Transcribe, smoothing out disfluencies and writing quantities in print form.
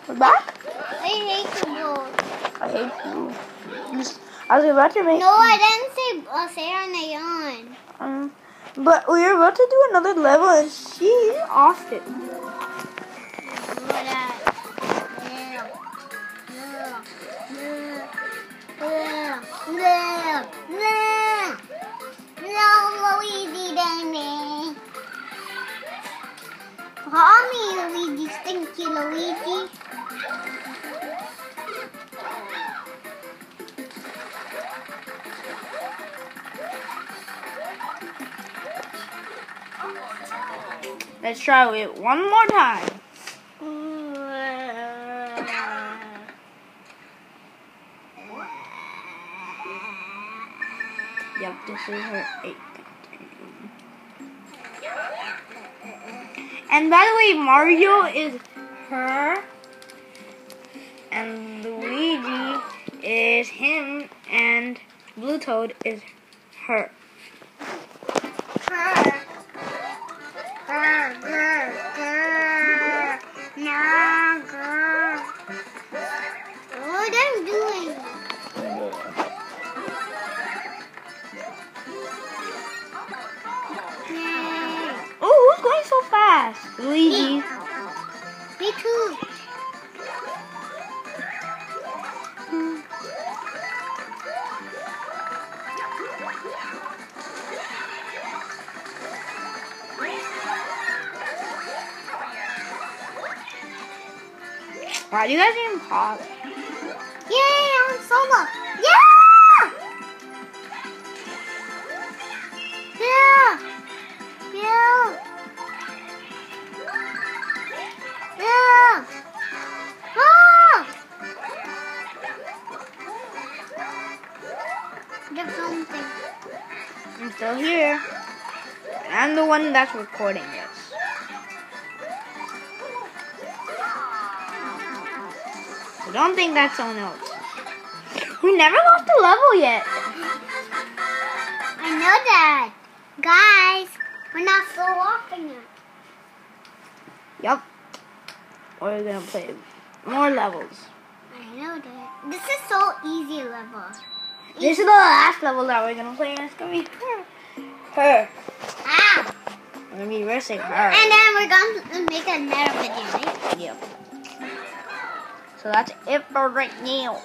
We're back? I hate you both. I hate you. I was about to make... No, I didn't say Sarah Nayan. But we were about to do another level and she offed it. No, Luigi, Danny. Call me Luigi, stinky Luigi. Let's try it one more time. Yep, this is her 8th. And by the way, Mario is her, and Luigi is him, and Blue Toad is her. What I'm doing? Oh, who's going so fast? Luigi. Me too. Wow, you guys even pause. Yay, I'm solo. Yeah! Yeah! Yeah! Yeah! Ah! There's something. I'm still here. I'm the one that's recording this. I don't think that's someone else. We never lost a level yet. I know that. Guys, we're not so walking yet. Yep. We're gonna play more levels. I know that. This is so easy level. This is the last level that we're gonna play, and it's gonna be her. Ah! We're gonna be versing her. And then we're going to make another video, right? Yep. So that's it for right now.